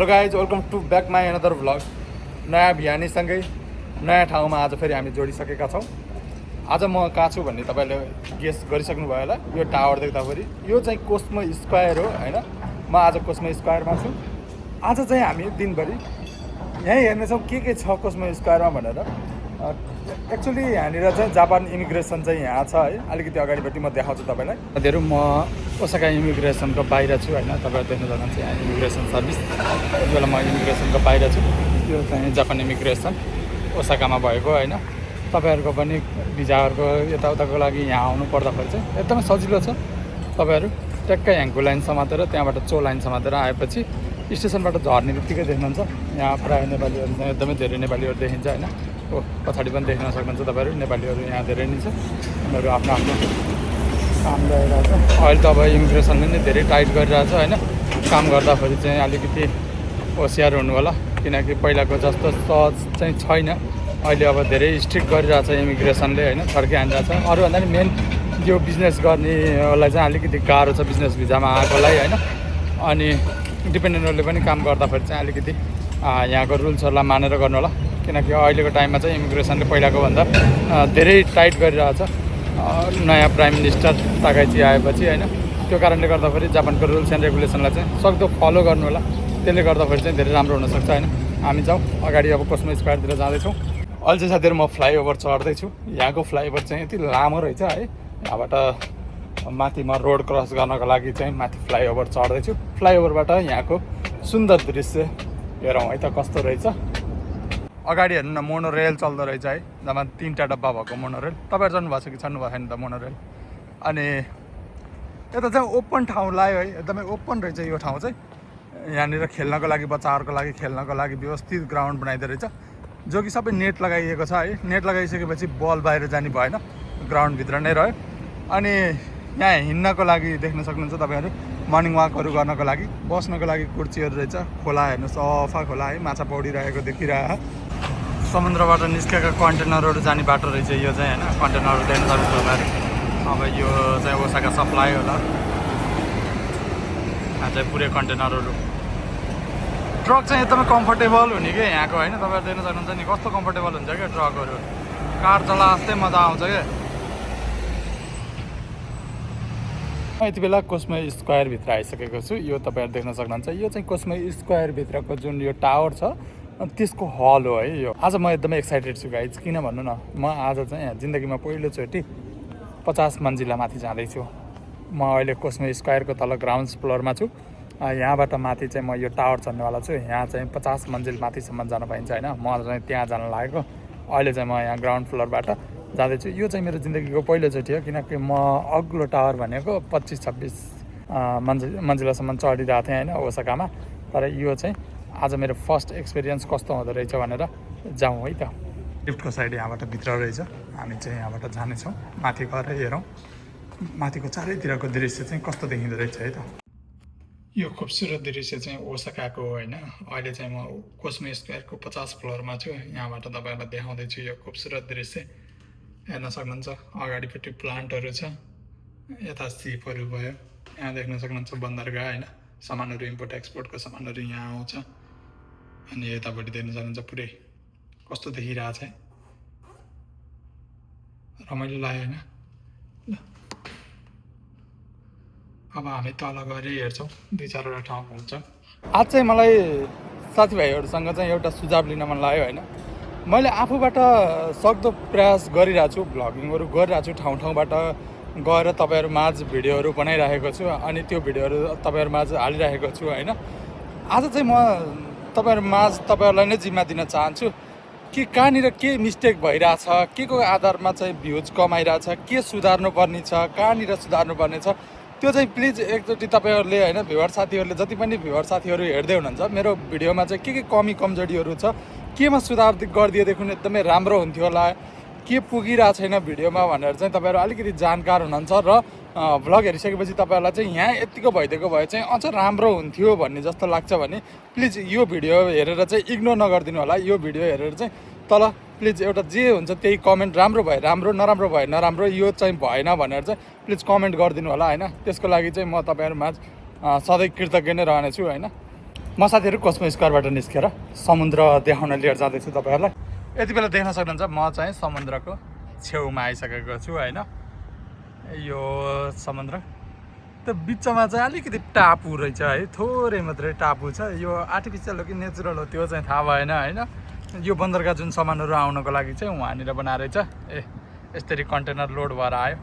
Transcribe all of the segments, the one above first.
Hello guys, welcome to back my another vlog. नयाँ बिहानीसँगै नयाँ ठाउँमा आज फेरि हामी जोडिसकेका छौँ। आज म कहाँ छु भन्ने तपाईँले गेस गरिसक्नुभयो होला। यो टावर देख्दाखेरि यो चाहिँ कोस्मो स्क्वायर हो होइन। म आज कोस्मो स्क्वायरमा छु। आज चाहिँ हामी दिनभरि यहीँ हेर्नेछौँ के छ कोस्मो स्क्वायरमा भनेर। एक्चुअली यहाँनिर चाहिँ जापान इमिग्रेसन चाहिँ यहाँ छ है। अलिकति अगाडिपट्टि म देखाउँछु तपाईँलाई। साथीहरू, म ओसाका इमिग्रेसनको बाहिर छु होइन। तपाईँहरू देख्न सक्नुहुन्छ यहाँ इमिग्रेसन सर्भिस। यति बेला म इमिग्रेसनको बाहिर छु। यो चाहिँ जापान इमिग्रेसन ओसाकामा भएको होइन। तपाईँहरूको पनि भिजाहरूको यताउताको लागि यहाँ आउनु पर्दाखेरि चाहिँ एकदमै सजिलो छ। तपाईँहरू ट्याक्कै ह्याङ्को लाइन समातेर त्यहाँबाट चो लाइन समातेर आएपछि स्टेसनबाट झर्ने बित्तिकै देख्नुहुन्छ यहाँ प्रायः नेपालीहरू चाहिँ एकदमै धेरै नेपालीहरू देखिन्छ होइन। पछाडि पनि देख्न सक्नुहुन्छ तपाईँहरू, नेपालीहरू यहाँ धेरै नै छ। उनीहरू आफ्नो आफ्नो काम गरिरहेको छ। अहिले त अब इमिग्रेसनले नै धेरै टाइट गरिरहेछ होइन। काम गर्दाखेरि चाहिँ अलिकति होसियार हुनु होला, किनकि पहिलाको जस्तो सहज चाहिँ छैन। अहिले अब धेरै स्ट्रिक्ट गरिरहेछ इमिग्रेसनले होइन, छड्के हानिरहेछ। अरूभन्दा पनि मेन यो बिजनेस गर्नेलाई चाहिँ अलिकति गाह्रो छ, बिजनेस भिजामा आएकोलाई होइन। अनि डिपेन्डेन्टहरूले पनि काम गर्दाखेरि चाहिँ अलिकति यहाँको रुल्सहरूलाई मानेर गर्नु होला, किनकि अहिलेको टाइममा चाहिँ इमिग्रेसनले पहिलाको भन्दा धेरै टाइट गरिरहेछ। नयाँ प्राइम मिनिस्टर ताकाइची आएपछि होइन। त्यो कारणले गर्दाखेरि जापानको रुल्स एन्ड रेगुलेसनलाई चाहिँ सक्दो फलो गर्नु होला। त्यसले गर्दाखेरि चाहिँ धेरै राम्रो हुनसक्छ होइन। हामी जाउँ अगाडि, अब कोस्मो स्क्वायरतिर जाँदैछौँ। अहिले चाहिँ साथीहरू म फ्लाइओभर चढ्दैछु। यहाँको फ्लाइओभर चाहिँ यति लामो रहेछ है। यहाँबाट माथि म रोड क्रस गर्नको लागि चाहिँ माथि फ्लाइओभर चढ्दैछु। फ्लाइओभरबाट यहाँको सुन्दर दृश्य हेरौँ है त कस्तो रहेछ। अगाडि हेर्नु न, मोनो रेल चल्दो रहेछ है। जम्मा 3टा डब्बा भएको मोनो रेल। तपाईँहरू जानुभएको छ कि छान्नु भएको छैन त मोनो रेल। अनि यता चाहिँ ओपन ठाउँ लाग्यो है, एकदमै ओपन रहेछ यो ठाउँ चाहिँ। यहाँनिर खेल्नको लागि, बच्चाहरूको लागि खेल्नको लागि व्यवस्थित ग्राउन्ड बनाइदिएको रहेछ, जो कि सबै नेट लगाइएको छ है। नेट लगाइसकेपछि बल बाहिर जाने भएन, ग्राउन्डभित्र नै रह्यो। अनि यहाँ हिँड्नको लागि देख्न सक्नुहुन्छ तपाईँहरू, मर्निङ वाकहरू गर्नको लागि बस्नको लागि कुर्चीहरू रहेछ। खोला हेर्नु, सफा खोला है, माछा पौडिरहेको देखिरह। समुद्रबाट निस्केका कन्टेनरहरू जाने बाटो रहेछ यो चाहिँ होइन। कन्टेनरहरू देख्न सक्नुहुन्छ तपाईँहरू। अब यो चाहिँ ओसाका सप्लाई होला। यहाँ चाहिँ पुरै कन्टेनरहरू। ट्रक चाहिँ एकदमै कम्फर्टेबल हुने क्या यहाँको होइन। तपाईँहरू देख्न सक्नुहुन्छ नि कस्तो कम्फर्टेबल हुन्छ क्या ट्रकहरू। कार चला जस्तै मजा आउँछ क्या। यति बेला कोस्मो स्क्वायरभित्र आइसकेको छु। यो तपाईँहरू देख्न सक्नुहुन्छ, यो चाहिँ कोस्मो स्क्वायरभित्रको जुन यो टावर छ त्यसको हल हो है यो। आज म एकदमै एक्साइटेड छु गाइज। किन भन्नु न, म आज चाहिँ जिन्दगीमा पहिलोचोटि 50 मन्जिला माथि जाँदैछु। म अहिले कोस्मो स्क्वायरको तल ग्राउन्ड फ्लोरमा छु। यहाँबाट माथि चाहिँ म यो टावर चढ्नेवाला छु। यहाँ चाहिँ 50 मन्जिल माथिसम्म जान पाइन्छ होइन। म चाहिँ त्यहाँ जान लागेको। अहिले चाहिँ म यहाँ ग्राउन्ड फ्लोरबाट जाँदैछु। यो चाहिँ मेरो जिन्दगीको पहिलोचोटि हो, किनकि म अग्लो टावर भनेको 25-26 मन्जिलासम्म चढिरहेको थिएँ होइन ओसाकामा। तर यो चाहिँ आज मेरो फर्स्ट एक्सपिरियन्स कस्तो हुँदो रहेछ भनेर जाउँ है त। लिफ्टको साइड यहाँबाट भित्र रहेछ। हामी चाहिँ यहाँबाट जानेछौँ, माथि गएर हेरौँ माथिको चारैतिरको दृश्य चाहिँ कस्तो देखिँदो रहेछ है त। यो खुबसुरत दृश्य चाहिँ ओसाकाको होइन। अहिले चाहिँ म कोस्मो स्क्वायरको 50 फ्लोरमा छु। यहाँबाट तपाईँहरूलाई देखाउँदैछु यो खुबसुरत दृश्य। हेर्न सक्नुहुन्छ अगाडिपट्टि प्लान्टहरू छ, यता सिपहरू भयो। यहाँ देख्न सक्नुहुन्छ बन्दरगाह होइन, सामानहरू इम्पोर्ट एक्सपोर्टको सामानहरू यहाँ आउँछ। अनि यतापट्टि देख्न सक्नुहुन्छ पुरै कस्तो देखिरहेछ है, रमाइलो लाग्यो होइन। ल अब हामी तल गएर हेर्छौँ, 2-4वटा ठाउँ घुम्छौँ। आज चाहिँ मलाई साथीभाइहरूसँग चाहिँ एउटा सुझाव लिन मन लाग्यो होइन। मैले आफूबाट सक्दो प्रयास गरिरहेको छु, भ्लगिङहरू गरिरहेको छु, ठाउँ ठाउँबाट गएर तपाईँहरू माझ भिडियोहरू बनाइरहेको छु। अनि त्यो भिडियोहरू तपाईँहरू माझ हालिरहेको छु होइन। आज चाहिँ म तपाईँहरू माझ तपाईँहरूलाई नै जिम्मा दिन चाहन्छु कि कहाँनिर के मिस्टेक भइरहेछ, के को आधारमा चाहिँ भ्युज कमाइरहेछ, के सुधार्नु पर्ने छ, कहाँनिर सुधार्नु पर्ने छ, त्यो चाहिँ प्लिज एकचोटि तपाईँहरूले होइन, भ्युवर साथीहरूले जति पनि भ्युवर साथीहरू हेर्दै हुनुहुन्छ मेरो भिडियोमा चाहिँ के कमी कमजोरीहरू छ, केमा सुधार गरिदिएदेखि एकदमै राम्रो हुन्थ्यो होला, के पुगिरहेको छैन भिडियोमा भनेर चाहिँ तपाईँहरू अलिकति जानकार हुनुहुन्छ। र भ्लग हेरिसकेपछि तपाईँहरूलाई चाहिँ यहाँ यतिको भइदिएको भए चाहिँ अझ राम्रो हुन्थ्यो भन्ने जस्तो लाग्छ भने प्लिज यो भिडियो हेरेर चाहिँ इग्नोर नगरिदिनु होला। यो भिडियो हेरेर चाहिँ तल प्लिज एउटा जे हुन्छ त्यही कमेन्ट, राम्रो भए राम्रो, नराम्रो भए नराम्रो, यो चाहिँ भएन भनेर चाहिँ प्लिज कमेन्ट गरिदिनु होला होइन। त्यसको लागि चाहिँ म तपाईँहरूमा सधैँ कृतज्ञ नै रहनेछु होइन। म साथीहरू कोस्मो स्क्वायरबाट निस्केर समुद्र देखाउन लिएर जाँदैछु तपाईँहरूलाई। यति बेला देख्न सक्नुहुन्छ म चाहिँ समुद्रको छेउमा आइसकेको छु होइन। यो समुद्र त्यो बिचमा चाहिँ अलिकति टापु रहेछ है, थोरै मात्रै टापु छ। यो आर्टिफिसियल हो कि नेचुरल हो त्यो चाहिँ थाहा भएन होइन। यो बन्दरका जुन सामानहरू आउनको लागि चाहिँ वहाँनिर बनाएर छ। यसरी कन्टेनर लोड भएर आयो।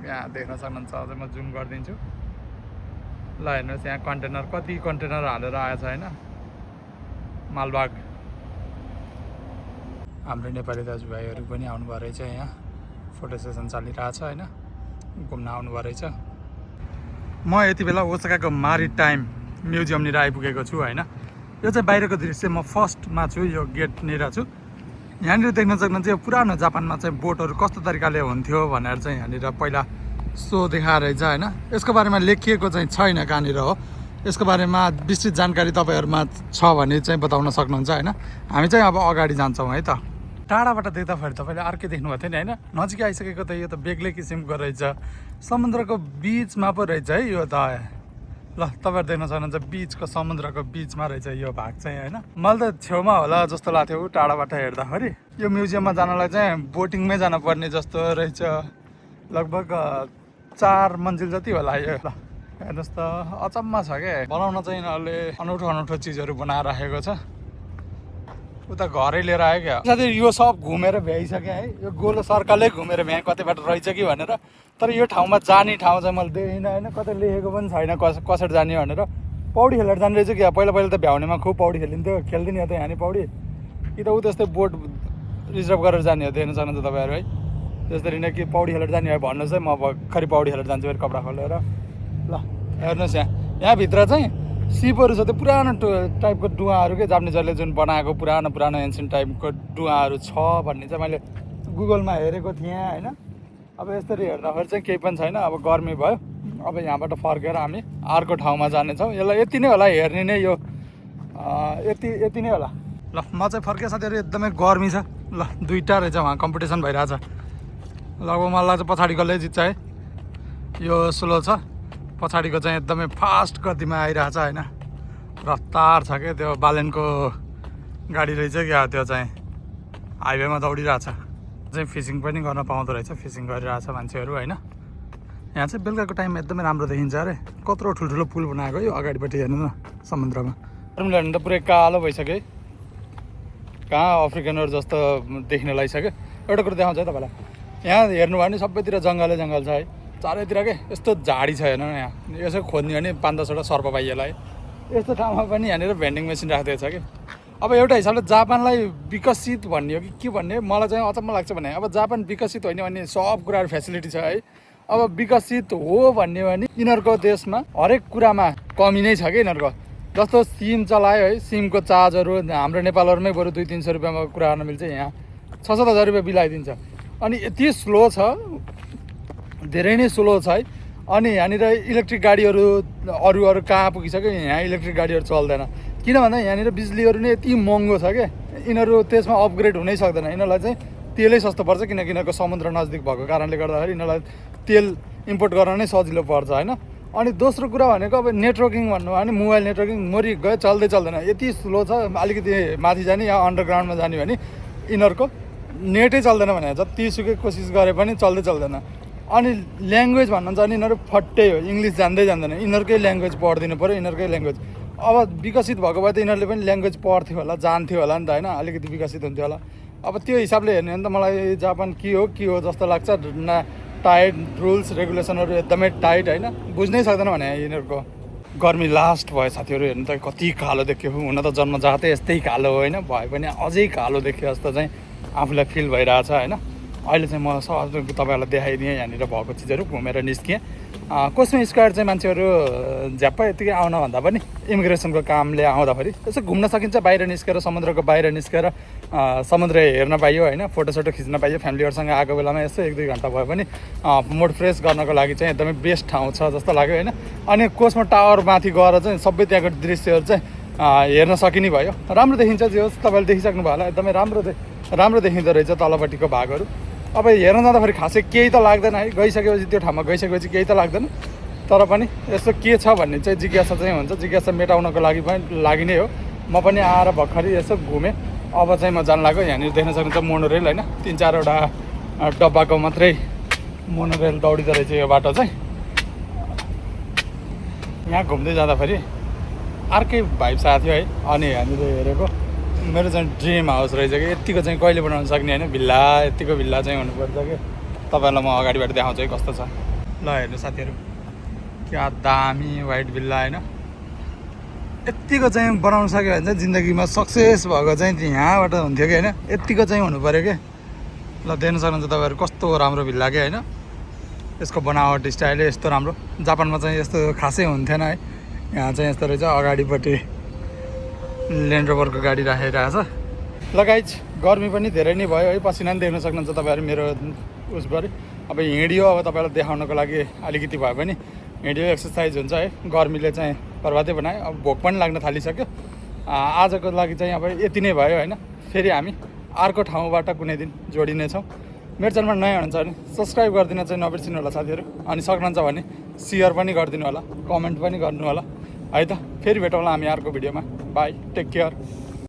यहाँ देख्न सक्नुहुन्छ, अझै म जुम गरिदिन्छु। ल हेर्नुहोस् यहाँ कन्टेनर, कति कन्टेनर हालेर आएछ होइन। मालबाग हाम्रो नेपाली दाजुभाइहरू पनि आउनुभयो रहेछ। यहाँ फोटो सेसन चलिरहेछ होइन, घुम्न आउनुभयो रहेछ। म यति बेला ओसाकाको मारिटाइम म्युजियमनिर आइपुगेको छु होइन। यो चाहिँ बाहिरको दृश्य, म फर्स्टमा छु, यो गेटनिर छु। यहाँनिर देख्न सक्नुहुन्छ यो पुरानो जापानमा चाहिँ बोटहरू कस्तो तरिकाले हुन्थ्यो भनेर चाहिँ यहाँनिर पहिला सो देखाएर रहेछ होइन। यसको बारेमा लेखिएको चाहिँ छैन कहाँनिर हो। यसको बारेमा विस्तृत जानकारी तपाईँहरूमा छ भने चाहिँ बताउन सक्नुहुन्छ होइन। हामी चाहिँ अब अगाडि जान्छौँ है त। टाढाबाट देख्दाखेरि तपाईँले अर्कै देख्नुभएको थियो नि होइन। नजिकै आइसकेको त यो त बेग्लै किसिमको रहेछ, समुद्रको बिचमा पो रहेछ है यो त। ल तपाईँहरू देख्न सक्नुहुन्छ बिचको समुद्रको बिचमा रहेछ यो भाग चाहिँ होइन। मैले त छेउमा होला जस्तो लाग्थ्यो टाढाबाट हेर्दाखेरि। यो म्युजियममा जानलाई चाहिँ बोटिङमै जानुपर्ने जस्तो रहेछ। लगभग 4 मन्जिल जति होला यो। ल हेर्नुहोस् त, अचम्म छ क्या। बनाउन चाहिँ यिनीहरूले अनौठो अनौठो चिजहरू बनाएर राखेको छ। उता घरै लिएर आयो क्या साथी। यो सब घुमेर भ्याइसकेँ है। यो गोलो सर्कलै घुमेर भ्याएँ कतैबाट रहेछ कि भनेर। तर यो ठाउँमा जाने ठाउँ चाहिँ मैले देखिनँ होइन। कतै लेखेको पनि छैन कसरी जाने भनेर। पौडी खेलेर जाने रहेछ क्या। पहिला पहिला त भ्याउनेमा खुब पौडी खेलिन्थ्यो, खेल्दैन त यहाँ नि पौडी। कि त ऊ त्यस्तै बोट रिजर्भ गरेर जाने हो, देख्न सक्नुहुन्छ तपाईँहरू है। त्यसरी नै कि पौडी खेलेर जाने भयो भन्नुहोस् है, म भर्खरै पौडी खेलेर जान्छु फेरि कपडा खोलेर। ल हेर्नुहोस् यहाँभित्र चाहिँ सिपहरू छ, त्यो पुरानो टाइपको डुवाहरू के जापानिजहरूले जुन बनाएको पुरानो एन्सियन्ट टाइपको डुवाहरू छ भन्ने चाहिँ मैले गुगलमा हेरेको थिएँ होइन। अब यसरी हेर्दाखेरि चाहिँ केही पनि छैन। अब गर्मी भयो, अब यहाँबाट फर्केर हामी अर्को ठाउँमा जानेछौँ। यसलाई यति नै होला हेर्ने नै यो, यति नै होला। ल म चाहिँ फर्केँ साथीहरू, एकदमै गर्मी छ। ल 2टा रहेछ उहाँ कम्पिटिसन भइरहेछ। लगभग मलाई चाहिँ पछाडि कसले जित्छ है। यो स्लो छ, पछाडिको चाहिँ एकदमै फास्ट गतिमा आइरहेछ होइन। रफ्तार छ क्या, त्यो बालेनको गाडी रहेछ क्या। त्यो चाहिँ हाइवेमा दौडिरहेछ। चाहिँ फिसिङ पनि गर्न पाउँदो रहेछ, फिसिङ गरिरहेछ मान्छेहरू होइन। यहाँ चाहिँ बेलुकाको टाइम एकदमै राम्रो देखिन्छ अरे। कत्रो ठुल्ठुलो पुल बनाएको यो अगाडिपट्टि हेर्नु न समुद्रमा। हेर्नु त पुरै कालो भइसक्यो है, कहाँ अफ्रिकनहरू जस्तो देखिन लागिसक्यो। एउटा कुरो देखाउँछ है तपाईँलाई, यहाँ हेर्नु भयो भने सबैतिर जङ्गलै जङ्गल छ है, चारैतिर के यस्तो झाडी छ हेर्नु न। यहाँ यसो खोज्ने भने 5-10वटा सर्प पाइएला है। यस्तो ठाउँमा पनि यहाँनिर भेन्डिङ मेसिन राखिदिएको छ कि। अब एउटा हिसाबले जापानलाई विकसित भन्ने हो कि के भन्ने मलाई चाहिँ अचम्म लाग्छ भने। अब जापान विकसित होइन भने सब कुराहरू फेसिलिटी छ है। अब विकसित हो भन्ने भने यिनीहरूको देशमा हरेक कुरामा कमी नै छ कि यिनीहरूको। जस्तो सिम चलायो है, सिमको चार्जहरू हाम्रो नेपालहरूमै बरु 200-300 रुपियाँमा कुरा गर्न मिल्छ, यहाँ 6-7 हजार रुपियाँ बिल आइदिन्छ। अनि यति स्लो छ, धेरै नै स्लो छ है। अनि यहाँनिर इलेक्ट्रिक गाडीहरू अरू कहाँ पुगिसक्यो, यहाँ इलेक्ट्रिक गाडीहरू चल्दैन। किन भन्दा यहाँनिर बिजुलीहरू नै यति महँगो छ क्या। यिनीहरू त्यसमा अपग्रेड हुनै सक्दैन। यिनीहरूलाई चाहिँ तेलै सस्तो पर्छ, किनकि यिनीहरूको समुद्र नजिक भएको कारणले गर्दाखेरि यिनीहरूलाई तेल इम्पोर्ट गर्न नै सजिलो पर्छ होइन। अनि दोस्रो कुरा भनेको अब नेटवर्किङ भन्नु भने मोबाइल नेटवर्किङ मरि गयो, चल्दैन। यति स्लो छ, अलिकति माथि जाने या अन्डरग्राउन्डमा जाने भने यिनीहरूको नेटै चल्दैन भने जतिसुकै कोसिस गरे पनि चल्दैन। अनि ल्याङ्ग्वेज भन्नुहुन्छ भने यिनीहरू फट्टै हो, इङ्ग्लिस जान्दैन। यिनीहरूकै ल्याङ्ग्वेज पढिदिनु पऱ्यो, यिनीहरूकै ल्याङ्ग्वेज। अब विकसित भएको भए त यिनीहरूले पनि ल्याङ्ग्वेज पढ्थ्यो होला, जान्थ्यो होला नि त होइन, अलिकति विकसित हुन्थ्यो होला। अब त्यो हिसाबले हेर्ने भने त मलाई जापान के हो जस्तो लाग्छ। न टाइट रुल्स रेगुलेसनहरू एकदमै टाइट होइन, बुझ्नै सक्दैन भने यिनीहरूको। गर्मी लास्ट भयो साथीहरू, हेर्नु त कति कालो देखियो। हुन त जन्मजातै यस्तै कालो हो होइन, भए पनि अझै कालो देखियो जस्तो चाहिँ आफूलाई फिल भइरहेछ होइन। अहिले चाहिँ म तपाईँहरूलाई देखाइदिएँ यहाँनिर भएको चिजहरू, घुमेर निस्किएँ। कोस्मो स्क्वायर चाहिँ मान्छेहरू झ्याप्पै यतिकै आउनभन्दा पनि इमिग्रेसनको कामले आउँदाखेरि यसो घुम्न सकिन्छ। बाहिर निस्केर समुद्रको बाहिर निस्केर समुद्र हेर्न पाइयो होइन, फोटोसोटो खिच्न पाइयो। फ्यामिलीहरूसँग आएको बेलामा यसो 1-2 घन्टा भयो भने मुड फ्रेस गर्नको लागि चाहिँ एकदमै बेस्ट ठाउँ छ जस्तो लाग्यो होइन। अनि कोस्मो टावर माथि गएर चाहिँ सबै त्यहाँको दृश्यहरू चाहिँ हेर्न सकिने भयो। राम्रो देखिन्छ, जे होस् तपाईँले देखिसक्नु भयो होला। एकदमै राम्रो देखिँदो रहेछ तलपट्टिको भागहरू। अब हेर्न जाँदाखेरि खासै केही त लाग्दैन है, गइसकेपछि त्यो ठाउँमा गइसकेपछि केही त लाग्दैन। तर पनि यसो के छ भन्ने चाहिँ जिज्ञासा चाहिँ हुन्छ। जिज्ञासा मेटाउनको लागि नै हो। म पनि आएर भर्खरै यसो घुमेँ। अब चाहिँ म जान लाग्यो। यहाँनिर देख्न सक्नुहुन्छ मोनोरेल होइन, 3-4वटा डब्बाको मात्रै मोनोरेल दौडिँदो रहेछ यो बाटो चाहिँ। यहाँ घुम्दै जाँदाखेरि अर्कै भाइब्स आएको थियो है। अनि यहाँनिर हेरेको मेरो चाहिँ ड्रिम हाउस रहेछ कि यत्तिको चाहिँ कहिले बनाउन सक्ने होइन, भिल्ला यत्तिको भिल्ला चाहिँ हुनुपर्छ कि। तपाईँहरूलाई म अगाडिबाट देखाउँछु है कस्तो छ। ल हेर्नु साथीहरू, क्या दामी वाइट भिल्ला होइन। यत्तिको चाहिँ बनाउन सक्यो भने चाहिँ जिन्दगीमा सक्सेस भएको चाहिँ यहाँबाट हुन्थ्यो कि होइन। यत्तिको चाहिँ हुनु पऱ्यो कि। ल देख्न सक्नुहुन्छ तपाईँहरू कस्तो राम्रो भिल्ला कि होइन। यसको बनावट स्टाइलै यस्तो राम्रो। जापानमा चाहिँ यस्तो खासै हुन्थेन है। यहाँ चाहिँ यस्तो रहेछ। अगाडिपट्टि ल्यान्ड रोभरको गाडी राखिरहेको छ। ल गाइज गर्मी पनि धेरै नै भयो है। पसिना पनि देख्न सक्नुहुन्छ तपाईँहरू मेरो उसबाट। अब हिँडियो, अब तपाईँलाई देखाउनको लागि अलिकति भए पनि हिँडियो, एक्सर्साइज हुन्छ है। गर्मीले चाहिँ बर्बादै बनायो। अब भोक पनि लाग्न थालिसक्यो। आजको लागि चाहिँ अब यति नै भयो होइन। फेरि हामी अर्को ठाउँबाट कुनै दिन जोडिनेछौँ। मेरो च्यानलमा नयाँ हुनुहुन्छ भने सब्सक्राइब गरिदिन चाहिँ नबिर्सिनु होला साथीहरू। अनि सक्नुहुन्छ भने सेयर पनि गरिदिनु होला, कमेन्ट पनि गर्नु होला है त। फेरि भेटौँला हामी अर्को भिडियोमा। Bye, take care.